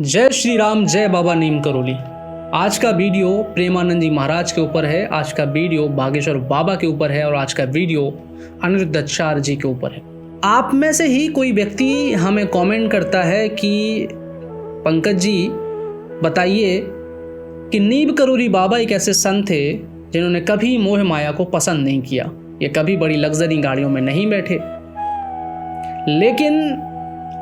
जय श्री राम, जय बाबा नीम करोली। आज का वीडियो प्रेमानंद जी महाराज के ऊपर है, आज का वीडियो बागेश्वर बाबा के ऊपर है और आज का वीडियो अनिरुद्धाचार्य जी के ऊपर है। आप में से ही कोई व्यक्ति हमें कमेंट करता है कि पंकज जी बताइए कि नीम करोली बाबा एक ऐसे संत थे जिन्होंने कभी मोह माया को पसंद नहीं किया, ये कभी बड़ी लग्जरी गाड़ियों में नहीं बैठे। लेकिन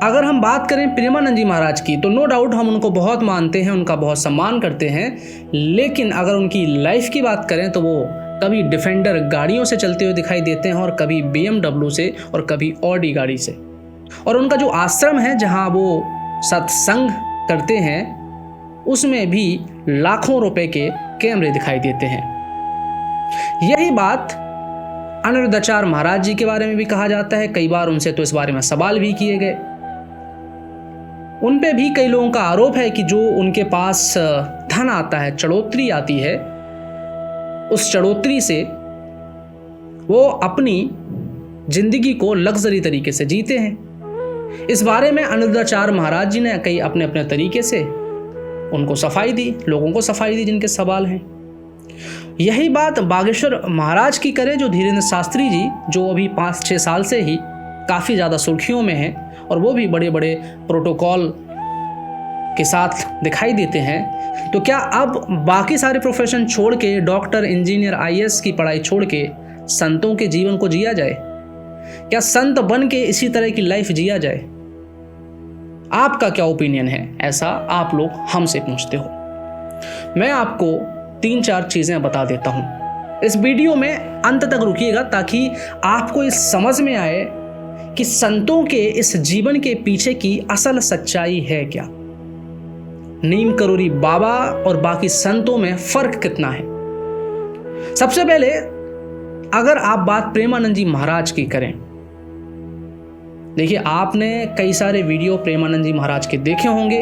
अगर हम बात करें प्रेमानंद जी महाराज की तो नो डाउट हम उनको बहुत मानते हैं, उनका बहुत सम्मान करते हैं। लेकिन अगर उनकी लाइफ की बात करें तो वो कभी डिफेंडर गाड़ियों से चलते हुए दिखाई देते हैं और कभी BMW से और कभी ऑडी गाड़ी से। और उनका जो आश्रम है जहां वो सत्संग करते हैं उसमें भी लाखों रुपए के कैमरे दिखाई देते हैं। यही बात अनिरुद्धाचार्य महाराज जी के बारे में भी कहा जाता है। कई बार उनसे तो इस बारे में सवाल भी किए गए। उन पे भी कई लोगों का आरोप है कि जो उनके पास धन आता है, चढ़ोतरी आती है, उस चढ़ोतरी से वो अपनी जिंदगी को लग्जरी तरीके से जीते हैं। इस बारे में अनिरुद्धाचार्य महाराज जी ने कई अपने अपने तरीके से उनको सफाई दी, लोगों को सफाई दी जिनके सवाल हैं। यही बात बागेश्वर महाराज की करें, जो धीरेन्द्र शास्त्री जी, जो अभी 5-6 साल से ही काफ़ी ज़्यादा सुर्खियों में हैं और वो भी बड़े बड़े प्रोटोकॉल के साथ दिखाई देते हैं। तो क्या अब बाकी सारे प्रोफेशन छोड़ के, डॉक्टर, इंजीनियर, IAS की पढ़ाई छोड़ के संतों के जीवन को जिया जाए? क्या संत बन के इसी तरह की लाइफ जिया जाए? आपका क्या ओपिनियन है? ऐसा आप लोग हमसे पूछते हो। मैं आपको 3-4 चीज़ें बता देता हूँ। इस वीडियो में अंत तक रुकिएगा ताकि आपको इस समझ में आए कि संतों के इस जीवन के पीछे की असल सच्चाई है क्या। नीम करोली बाबा और बाकी संतों में फर्क कितना है। सबसे पहले अगर आप बात प्रेमानंद जी महाराज की करें, देखिए आपने कई सारे वीडियो प्रेमानंद जी महाराज के देखे होंगे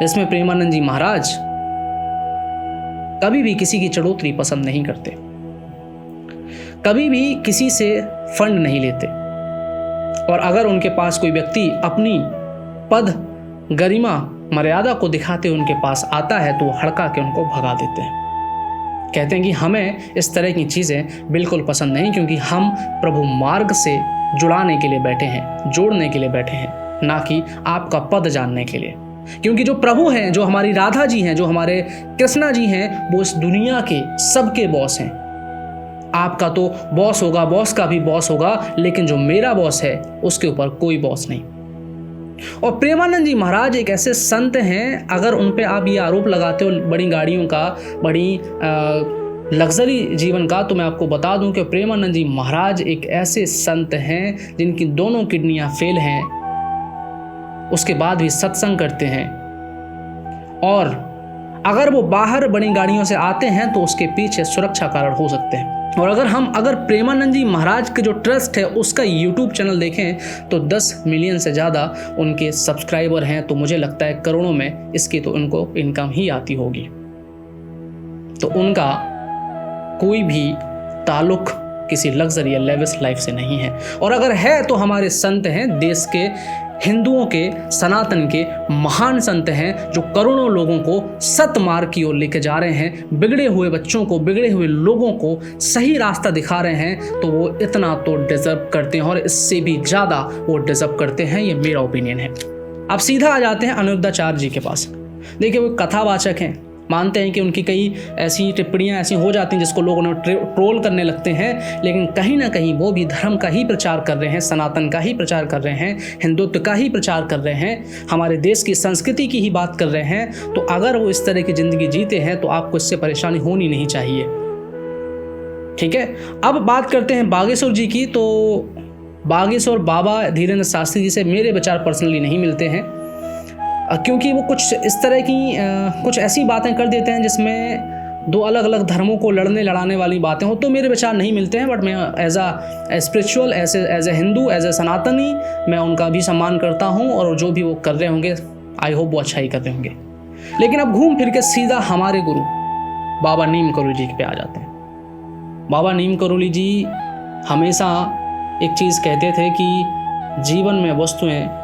जिसमें प्रेमानंद जी महाराज कभी भी किसी की चढ़ोतरी पसंद नहीं करते, कभी भी किसी से फंड नहीं लेते। और अगर उनके पास कोई व्यक्ति अपनी पद, गरिमा, मर्यादा को दिखाते उनके पास आता है तो वो हड़का के उनको भगा देते हैं। कहते हैं कि हमें इस तरह की चीज़ें बिल्कुल पसंद नहीं, क्योंकि हम प्रभु मार्ग से जुड़ाने के लिए बैठे हैं, जोड़ने के लिए बैठे हैं, ना कि आपका पद जानने के लिए। क्योंकि जो प्रभु हैं, जो हमारी राधा जी हैं, जो हमारे कृष्णा जी हैं, वो इस दुनिया के सबके बॉस हैं। आपका तो बॉस होगा, बॉस का भी बॉस होगा, लेकिन जो मेरा बॉस है उसके ऊपर कोई बॉस नहीं। और प्रेमानंद जी महाराज एक ऐसे संत हैं, अगर उन पे आप ये आरोप लगाते हो बड़ी गाड़ियों का, बड़ी लग्जरी जीवन का, तो मैं आपको बता दूं कि प्रेमानंद जी महाराज एक ऐसे संत हैं जिनकी दोनों किडनियां फेल हैं, उसके बाद भी सत्संग करते हैं। और अगर वो बाहर बड़ी गाड़ियों से आते हैं तो उसके पीछे सुरक्षा कारण हो सकते हैं। और अगर प्रेमानंद जी महाराज के जो ट्रस्ट है उसका YouTube चैनल देखें तो 10 मिलियन से ज़्यादा उनके सब्सक्राइबर हैं, तो मुझे लगता है करोड़ों में इसकी तो उनको इनकम ही आती होगी। तो उनका कोई भी ताल्लुक किसी लग्जरी या लेविश लाइफ से नहीं है। और अगर है तो हमारे संत हैं, देश के हिंदुओं के, सनातन के महान संत हैं, जो करोड़ों लोगों को सतमार्ग की ओर लेके जा रहे हैं, बिगड़े हुए बच्चों को, बिगड़े हुए लोगों को सही रास्ता दिखा रहे हैं। तो वो इतना तो डिजर्व करते हैं और इससे भी ज़्यादा वो डिजर्व करते हैं, ये मेरा ओपिनियन है। अब सीधा आ जाते हैं अनिरुद्धाचार्य जी के पास। देखिए वो कथावाचक हैं, मानते हैं कि उनकी कई ऐसी टिप्पणियां ऐसी हो जाती हैं जिसको लोग उन्हें ट्रोल करने लगते हैं, लेकिन कहीं ना कहीं वो भी धर्म का ही प्रचार कर रहे हैं, सनातन का ही प्रचार कर रहे हैं, हिंदुत्व का ही प्रचार कर रहे हैं, हमारे देश की संस्कृति की ही बात कर रहे हैं। तो अगर वो इस तरह की ज़िंदगी जीते हैं तो आपको इससे परेशानी होनी नहीं चाहिए। ठीक है, अब बात करते हैं बागेश्वर जी की। तो बागेश्वर बाबा धीरेन्द्र शास्त्री जी से मेरे विचार पर्सनली नहीं मिलते हैं, क्योंकि वो कुछ इस तरह की कुछ ऐसी बातें कर देते हैं जिसमें दो अलग अलग धर्मों को लड़ाने वाली बातें हो, तो मेरे विचार नहीं मिलते हैं। बट मैं as a spiritual, as a Hindu, as a Sanatani, मैं उनका भी सम्मान करता हूँ और जो भी वो कर रहे होंगे आई होप वो अच्छा ही कर रहे होंगे। लेकिन अब घूम फिर के सीधा हमारे गुरु बाबा नीम करोली जी पे आ जाते हैं। बाबा नीम करोली जी हमेशा एक चीज़ कहते थे कि जीवन में वस्तुएं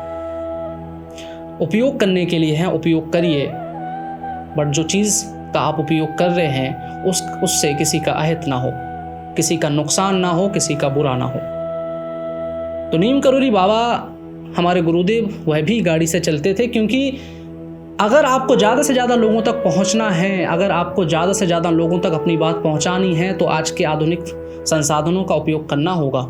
उपयोग करने के लिए हैं उपयोग करिए, बट जो चीज़ का आप उपयोग कर रहे हैं उससे किसी का अहित ना हो, किसी का नुकसान ना हो, किसी का बुरा ना हो। तो नीम करोली बाबा हमारे गुरुदेव वह भी गाड़ी से चलते थे, क्योंकि अगर आपको ज़्यादा से ज़्यादा लोगों तक पहुंचना है, अगर आपको ज़्यादा से ज़्यादा लोगों तक अपनी बात पहुंचानी है, तो आज के आधुनिक संसाधनों का उपयोग करना होगा।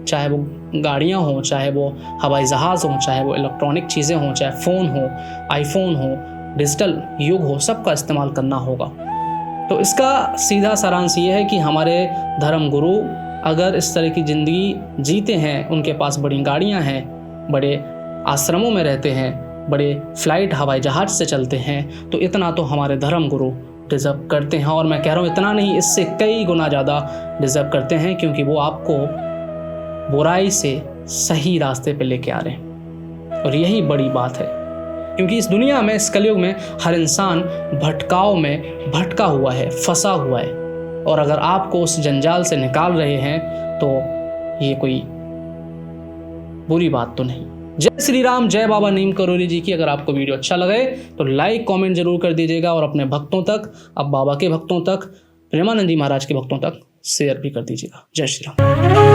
चाहे वो गाड़ियां हों, चाहे वो हवाई जहाज़ हों, चाहे वो इलेक्ट्रॉनिक चीज़ें हों, चाहे फ़ोन हो, आईफोन हो, डिजिटल युग हो, सबका इस्तेमाल करना होगा। तो इसका सीधा सारांश ये है कि हमारे धर्म गुरु अगर इस तरह की ज़िंदगी जीते हैं, उनके पास बड़ी गाड़ियां हैं, बड़े आश्रमों में रहते हैं, बड़े फ्लाइट हवाई जहाज़ से चलते हैं, तो इतना तो हमारे धर्म गुरु डिज़र्व करते हैं। और मैं कह रहा हूँ इतना नहीं, इससे कई गुना ज़्यादा डिज़र्व करते हैं, क्योंकि वो आपको बुराई से सही रास्ते पे लेके आ रहे हैं। और यही बड़ी बात है, क्योंकि इस दुनिया में, इस कलयुग में हर इंसान भटकाव में भटका हुआ है, फंसा हुआ है। और अगर आपको उस जंजाल से निकाल रहे हैं तो ये कोई बुरी बात तो नहीं। जय श्री राम, जय बाबा नीम करोली जी की। अगर आपको वीडियो अच्छा लगे तो लाइक कमेंट जरूर कर दीजिएगा, और अपने भक्तों तक, अब बाबा के भक्तों तक, प्रेमानंद जी महाराज के भक्तों तक शेयर भी कर दीजिएगा। जय श्री राम।